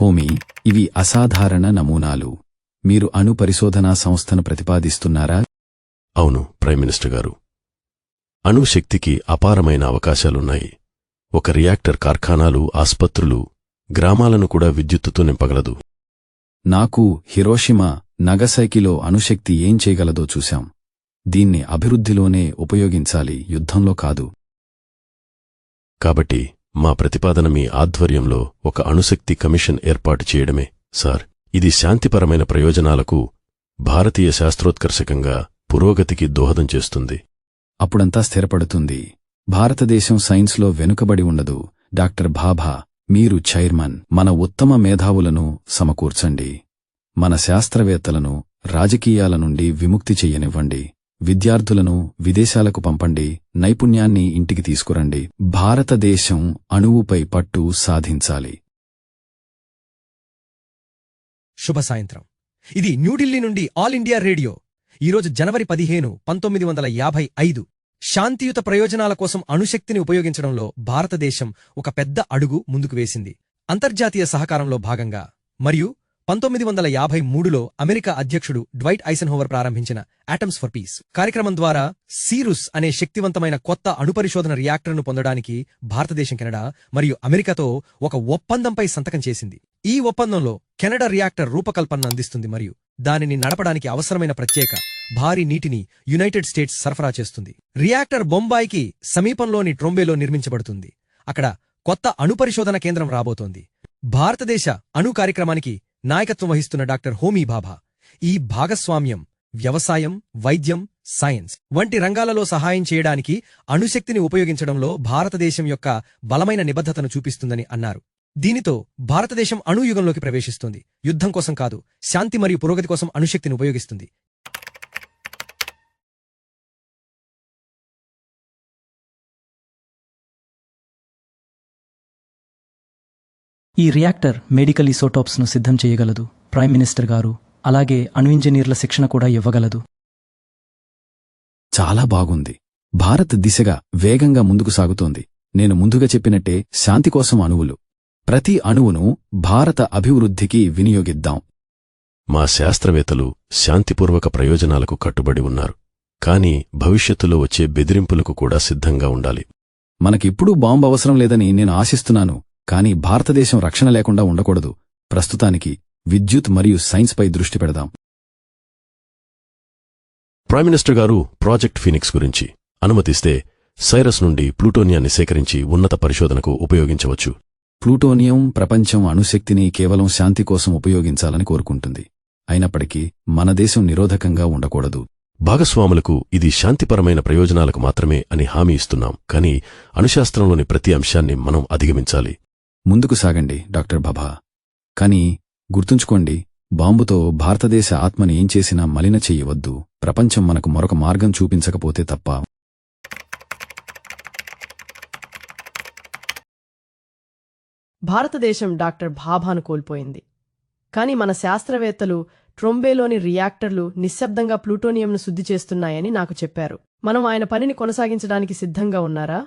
హోమీ, ఇవి అసాధారణ నమూనాలు. మీరు అణు పరిశోధనా సంస్థను ప్రతిపాదిస్తున్నారా? అవును, ప్రైమ్ మినిస్టర్ గారు. అణుశక్తికి అపారమైన అవకాశాలున్నాయి. ఒక రియాక్టర్ కార్ఖానాలు, ఆస్పత్రులు, గ్రామాలను కూడా విద్యుత్తుతో నింపగలదు. నాకు హిరోషిమా, నగసైకిలో అణుశక్తి ఏం చేయగలదో చూశాం. దీన్ని అభివృద్ధిలోనే ఉపయోగించాలి, యుద్ధంలో కాదు. కాబట్టి మా ప్రతిపాదన మీ ఆధ్వర్యంలో ఒక అణుశక్తి కమిషన్ ఏర్పాటు చేయడమే, సార్. ఇది శాంతిపరమైన ప్రయోజనాలకు, భారతీయ శాస్త్రోత్కర్షకంగా పురోగతికి దోహదం చేస్తుంది. అప్పుడంతా స్థిరపడుతుంది. భారతదేశం సైన్స్లో వెనుకబడి ఉండదు. డాక్టర్ భాభా, మీరు చైర్మన్. మన ఉత్తమ మేధావులను సమకూర్చండి. మన శాస్త్రవేత్తలను రాజకీయాల నుండి విముక్తి చెయ్యనివ్వండి. విద్యార్థులను విదేశాలకు పంపండి. నైపుణ్యాన్ని ఇంటికి తీసుకురండి. భారతదేశం అణువుపై పట్టు సాధించాలి. శుభ సాయంత్రం. ఇది న్యూఢిల్లీ నుండి ఆల్ ఇండియా రేడియో. ఈరోజు జనవరి 15, 1955. శాంతియుత ప్రయోజనాల కోసం అణుశక్తిని ఉపయోగించడంలో భారతదేశం ఒక పెద్ద అడుగు ముందుకు వేసింది. అంతర్జాతీయ సహకారంలో భాగంగా మరియు 1953లో అమెరికా అధ్యక్షుడు డ్వైట్ ఐసెన్హోవర్ ప్రారంభించిన ఆటమ్స్ ఫర్ పీస్ కార్యక్రమం ద్వారా సీరుస్ అనే శక్తివంతమైన కొత్త అణుపరిశోధన రియాక్టర్ను పొందడానికి భారతదేశం, కెనడా మరియు అమెరికాతో ఒక ఒప్పందంపై సంతకం చేసింది. ఈ ఒప్పందంలో కెనడా రియాక్టర్ రూపకల్పనను అందిస్తుంది మరియు దానిని నడపడానికి అవసరమైన ప్రత్యేక భారీ నీటిని యునైటెడ్ స్టేట్స్ సరఫరా చేస్తుంది. రియాక్టర్ బొంబాయికి సమీపంలోని ట్రోంబేలో నిర్మించబడుతుంది. అక్కడ కొత్త అణుపరిశోధన కేంద్రం రాబోతోంది. భారతదేశ అణు కార్యక్రమానికి నాయకత్వం వహిస్తున్న డాక్టర్ హోమీ భాభా ఈ భాగస్వామ్యం వ్యవసాయం, వైద్యం, సైన్స్ వంటి రంగాలలో సహాయం చేయడానికి అణుశక్తిని ఉపయోగించడంలో భారతదేశం యొక్క బలమైన నిబద్ధతను చూపిస్తుందని అన్నారు. దీనితో భారతదేశం అణుయుగంలోకి ప్రవేశిస్తుంది. యుద్ధం కోసం కాదు, శాంతి మరియు పురోగతి కోసం అణుశక్తిని ఉపయోగిస్తుంది. ఈ రియాక్టర్ మెడికల్ ఇసోటోప్స్ను సిద్ధం చేయగలదు, ప్రైమ్ మినిస్టర్ గారు. అలాగే అణు ఇంజనీర్ల శిక్షణ కూడా ఇవ్వగలదు. చాలా బాగుంది. భారత్ దిశగా వేగంగా ముందుకు సాగుతోంది. నేను ముందుగా చెప్పినట్టే శాంతి కోసం అణువులు. ప్రతి అణువును భారత అభివృద్ధికి వినియోగిద్దాం. మా శాస్త్రవేత్తలు శాంతిపూర్వక ప్రయోజనాలకు కట్టుబడి ఉన్నారు. కానీ భవిష్యత్తులో వచ్చే బెదిరింపులకు కూడా సిద్ధంగా ఉండాలి. మనకిప్పుడూ బాంబు అవసరం లేదని నేను ఆశిస్తున్నాను. కానీ భారతదేశం రక్షణ లేకుండా ఉండకూడదు. ప్రస్తుతానికి విద్యుత్ మరియు సైన్స్పై దృష్టి పెడదాం. ప్రైమ్ మినిస్టర్ గారు, ప్రాజెక్ట్ ఫీనిక్స్ గురించి అనుమతిస్తే సైరస్ నుండి ప్లూటోనియాన్ని సేకరించి ఉన్నత పరిశోధనకు ఉపయోగించవచ్చు. ప్లూటోనియం ప్రపంచం అణుశక్తిని కేవలం శాంతి కోసం ఉపయోగించాలని కోరుకుంటుంది. అయినప్పటికీ మన దేశం నిరోధకంగా ఉండకూడదు. భాగస్వాములకు ఇది శాంతిపరమైన ప్రయోజనాలకు మాత్రమే అని హామీ ఇస్తున్నాం. కానీ అణుశాస్త్రంలోని ప్రతి అంశాన్ని మనం అధిగమించాలి. ముందుకు సాగండి డాక్టర్ భాభా. కానీ గుర్తుంచుకోండి, బాంబుతో భారతదేశ ఆత్మని ఏం చేసినా మలిన చెయ్యవద్దు. ప్రపంచం మనకు మరొక మార్గం చూపించకపోతే తప్ప. భారతదేశం డాక్టర్ భాభాను కోల్పోయింది. కాని మన శాస్త్రవేత్తలు ట్రోంబేలోని రియాక్టర్లు నిశ్శబ్దంగా ప్లూటోనియంను శుద్ధి చేస్తున్నాయని నాకు చెప్పారు. మనం ఆయన పనిని కొనసాగించడానికి సిద్ధంగా ఉన్నారా?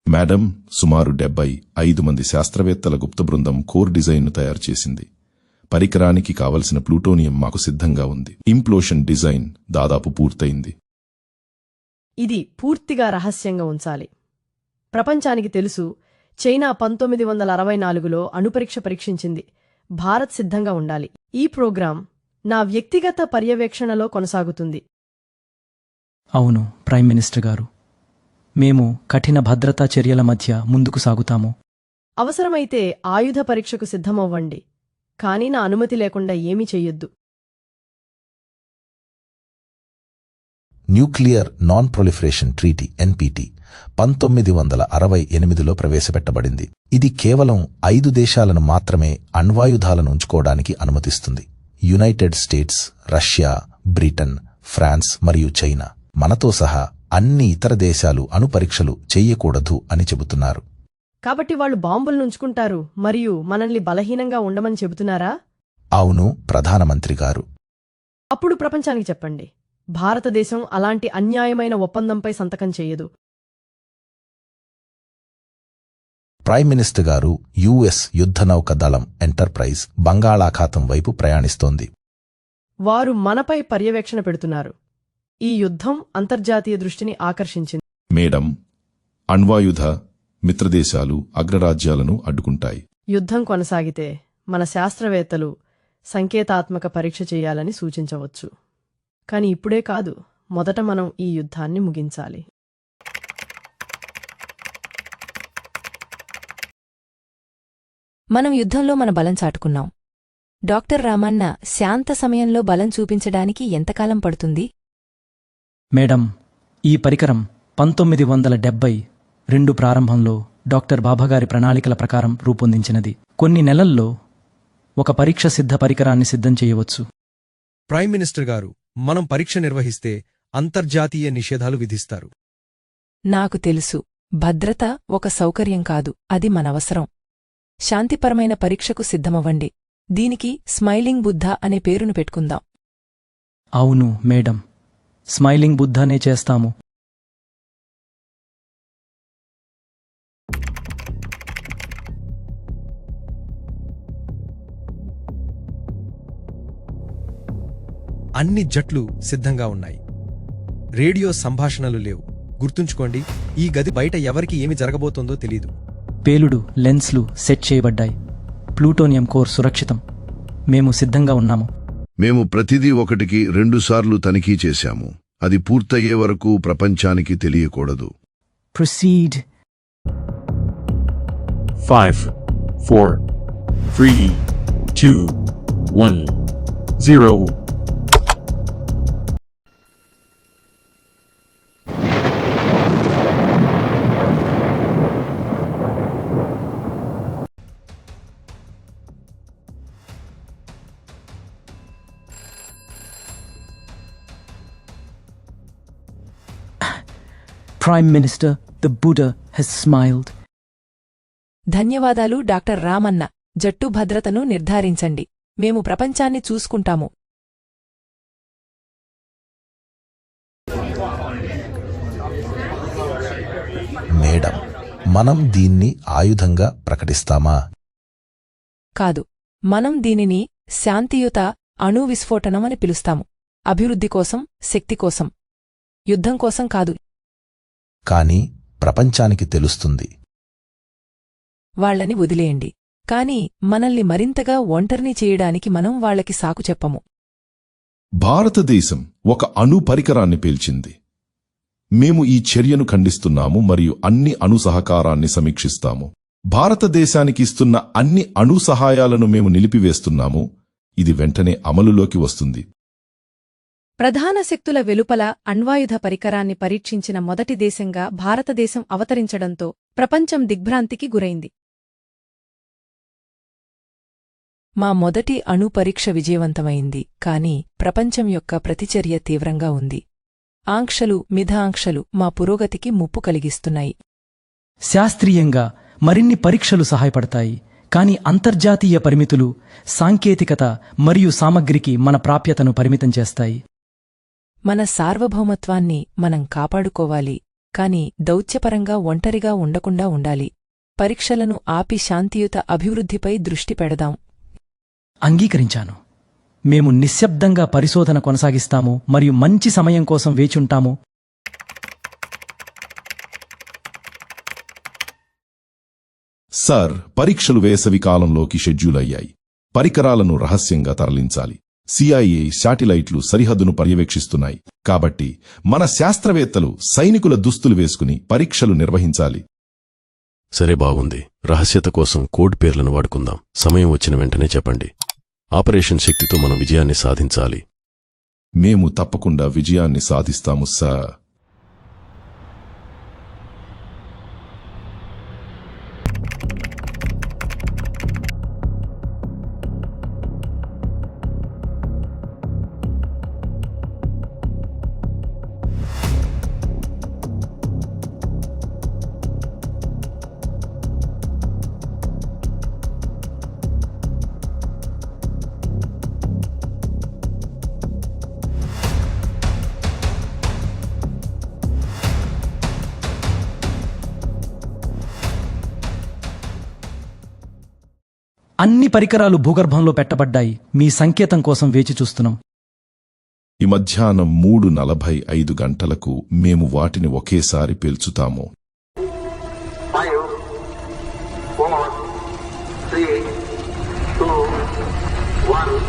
మేడం, సుమారు 75 మంది శాస్త్రవేత్తల గుప్త బృందం కోర్ డిజైన్ను తయారు చేసింది. పరికరానికి కావలసిన ప్లూటోనియం మాకు సిద్ధంగా ఉంది. ఇంప్లోషన్ డిజైన్ దాదాపు పూర్తయింది. ఇది పూర్తిగా రహస్యంగా ఉంచాలి. ప్రపంచానికి తెలుసు, చైనా 1964లో అణుపరీక్ష పరీక్షించింది. భారత్ సిద్ధంగా ఉండాలి. ఈ ప్రోగ్రాం నా వ్యక్తిగత పర్యవేక్షణలో కొనసాగుతుంది. అవును, ప్రైమ్ మినిస్టర్ గారు. మేము కఠిన భద్రతా చర్యల మధ్య ముందుకు సాగుతాము. అవసరమైతే ఆయుధ పరీక్షకు సిద్ధమవ్వండి. కానీ నా అనుమతి లేకుండా ఏమీ చెయ్యొద్దు. Nuclear non proliferation treaty NPT 1968లో ప్రవేశపెట్టబడింది. ఇది కేవలం 5 దేశాలను మాత్రమే అణ్వాయుధాలను ఉంచుకోవడానికి అనుమతిస్తుంది. United States, Russia, Britain, France మరియు చైనా మనతో సహా అన్ని ఇతర దేశాలు అణుపరీక్షలు చెయ్యకూడదు అని చెబుతున్నారు. కాబట్టి వాళ్ళు బాంబులనుంచుకుంటారు మరియు మనల్ని బలహీనంగా ఉండమని చెబుతున్నారా? అవును, ప్రధానమంత్రి గారు. అప్పుడు ప్రపంచానికి చెప్పండి, భారతదేశం అలాంటి అన్యాయమైన ఒప్పందంపై సంతకం చెయ్యదు. ప్రైమ్ మినిస్టర్ గారు యుఎస్ యుద్ధనౌక దళం ఎంటర్ప్రైజ్ బంగాళాఖాతం వైపు ప్రయాణిస్తోంది. వారు మనపై పర్యవేక్షణ పెడుతున్నారు. ఈ యుద్ధం అంతర్జాతీయ దృష్టిని ఆకర్షించింది. మేడం, అణ్వాయుధ మిత్రదేశాలు అగ్రరాజ్యాలను అడ్డుకుంటాయి. యుద్ధం కొనసాగితే మన శాస్త్రవేత్తలు సంకేతాత్మక పరీక్ష చేయాలని సూచించవచ్చు. కాని ఇప్పుడే కాదు, మొదట మనం ఈ యుద్ధాన్ని ముగించాలి. మనం యుద్ధంలో మన బలం చాటుకున్నాం. డాక్టర్ రామన్న, శాంత సమయంలో బలం చూపించడానికి ఎంతకాలం పడుతుంది? మేడం, ఈ పరికరం 1972 ప్రారంభంలో డాక్టర్ బాబాగారి ప్రణాళికల ప్రకారం రూపొందించినది. కొన్ని నెలల్లో ఒక పరీక్ష సిద్ధ పరికరాన్ని సిద్ధం చేయవచ్చు. ప్రైమ్ మినిస్టర్ గారు, మనం పరీక్ష నిర్వహిస్తే అంతర్జాతీయ నిషేధాలు విధిస్తారు. నాకు తెలుసు. భద్రత ఒక సౌకర్యం కాదు, అది మనవసరం. శాంతిపరమైన పరీక్షకు సిద్ధమవ్వండి. దీనికి స్మైలింగ్ బుద్ధ అనే పేరును పెట్టుకుందాం. అవును మేడం, స్మైలింగ్ బుద్ధనే చేస్తాము. అన్ని జట్లు సిద్ధంగా ఉన్నాయి. రేడియో సంభాషణలు లేవు. గుర్తుంచుకోండి, ఈ గది బయట ఎవరికి ఏమి జరగబోతోందో తెలీదు. పేలుడు లెన్స్లు సెట్ చేయబడ్డాయి. ప్లూటోనియం కోర్ సురక్షితం. మేము సిద్ధంగా ఉన్నాము. మేము ప్రతిదీ 1కి 2 సార్లు తనిఖీ చేశాము. అది పూర్తయ్యే వరకు ప్రపంచానికి తెలియకూడదు. Proceed. 5, 4, 3, 2, 1, 0. Prime Minister, the Buddha has smiled. ధన్యవాదాలు డాక్టర్ రామన్న. జట్టు భద్రతను నిర్ధారించండి. మేము ప్రపంచాన్ని చూసుకుంటాము. మేడం, మనం దీన్ని ఆయుధంగా ప్రకటిస్తామా? కాదు, మనం దీనిని శాంతియుత అణు విస్ఫోటనం అని పిలుస్తాము. అభివృద్ధి కోసం, శక్తి కోసం, యుద్ధం కోసం కాదు. కాని ప్రపంచానికి తెలుస్తుంది. వాళ్లని వదిలేయండి. కాని మనల్ని మరింతగా ఒంటరిని చేయడానికి మనం వాళ్లకి సాకు చెప్పము. భారతదేశం ఒక అణు పరికరాన్ని పేల్చింది. మేము ఈ చర్యను ఖండిస్తున్నాము మరియు అన్ని అణు సహకారాన్ని సమీక్షిస్తాము. భారతదేశానికి ఇస్తున్న అన్ని అణు సహాయాలను మేము నిలిపివేస్తున్నాము. ఇది వెంటనే అమలులోకి వస్తుంది. ప్రధాన శక్తుల వెలుపల అణ్వాయుధ పరికరాన్ని పరీక్షించిన మొదటి దేశంగా భారతదేశం అవతరించడంతో ప్రపంచం దిగ్భ్రాంతికి గురైంది. మా మొదటి అణు పరీక్ష విజయవంతమైంది. కాని ప్రపంచం యొక్క ప్రతిచర్య తీవ్రంగా ఉంది. ఆంక్షలు, మిథఆంక్షలు మా పురోగతికి ముప్పు కలిగిస్తున్నాయి. శాస్త్రీయంగా మరిన్ని పరీక్షలు సహాయపడతాయి. కాని అంతర్జాతీయ పరిమితులు, సాంకేతికత మరియు సామగ్రికి మన ప్రాప్యతను పరిమితం చేస్తాయి. మన సార్వభౌమత్వాన్ని మనం కాపాడుకోవాలి. కాని దౌత్యపరంగా ఒంటరిగా ఉండకుండా ఉండాలి. పరీక్షలను ఆపి శాంతియుత అభివృద్ధిపై దృష్టి పెడదాం. అంగీకరించాను. మేము నిశ్శబ్దంగా పరిశోధన కొనసాగిస్తాము మరియు మంచి సమయం కోసం వేచుంటాము. సార్, పరీక్షలు వేసవి కాలంలోకి షెడ్యూల్ అయ్యాయి. పరికరాలను రహస్యంగా తరలించాలి. CIA శాటిలైట్లు సరిహద్దును పర్యవేక్షిస్తున్నాయి. కాబట్టి మన శాస్త్రవేత్తలు సైనికుల దుస్తులు వేసుకుని పరీక్షలు నిర్వహించాలి. సరే, బాగుంది. రహస్యత కోసం కోడ్ పేర్లను వాడుకుందాం. సమయం వచ్చిన వెంటనే చెప్పండి. ఆపరేషన్ శక్తితో మనం విజయాన్ని సాధించాలి. మేము తప్పకుండా విజయాన్ని సాధిస్తాము సార్. అన్ని పరికరాలు భూగర్భంలో పెట్టబడ్డాయి. మీ సంకేతం కోసం వేచి చూస్తున్నాం. ఈ మధ్యాహ్నం 3:45 గంటలకు మేము వాటిని ఒకేసారి పేల్చుతాము. 5, 4, 3, 2, 1.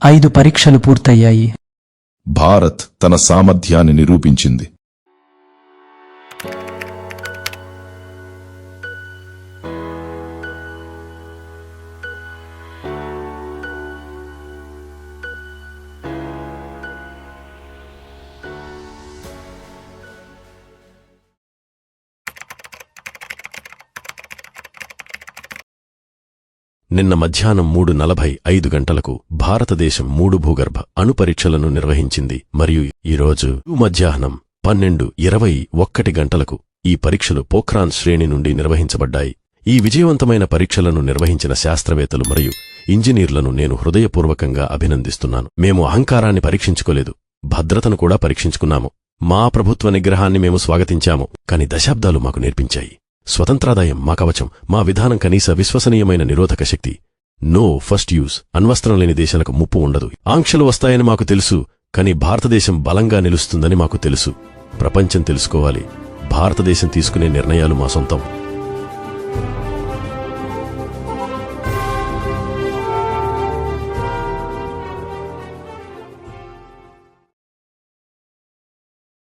ఐదు పరీక్షలు పూర్తయ్యాయి. భారత్ తన సామర్థ్యాన్ని నిరూపించింది. నిన్న మధ్యాహ్నం 3:45 గంటలకు భారతదేశం 3 భూగర్భ అణుపరీక్షలను నిర్వహించింది మరియు ఈరోజు మధ్యాహ్నం 12:21 గంటలకు ఈ పరీక్షలు పోఖ్రాన్ శ్రేణి నుండి నిర్వహించబడ్డాయి. ఈ విజయవంతమైన పరీక్షలను నిర్వహించిన శాస్త్రవేత్తలు మరియు ఇంజనీర్లను నేను హృదయపూర్వకంగా అభినందిస్తున్నాను. మేము అహంకారాన్ని పరీక్షించుకోలేదు, భద్రతను కూడా పరీక్షించుకున్నాము. మా ప్రభుత్వ నిగ్రహాన్ని మేము స్వాగతించాము, కాని దశాబ్దాలు మాకు నేర్పించాయి. స్వతంత్రాదాయం మా కవచం, మా విధానం కనీస విశ్వసనీయమైన నిరోధక శక్తి. No first use. అణ్వస్త్రం లేని దేశాలకు ముప్పు ఉండదు. ఆంక్షలు వస్తాయని మాకు తెలుసు, కాని భారతదేశం బలంగా నిలుస్తుందని మాకు తెలుసు. ప్రపంచం తెలుసుకోవాలి, భారతదేశం తీసుకునే నిర్ణయాలు మా సొంతం.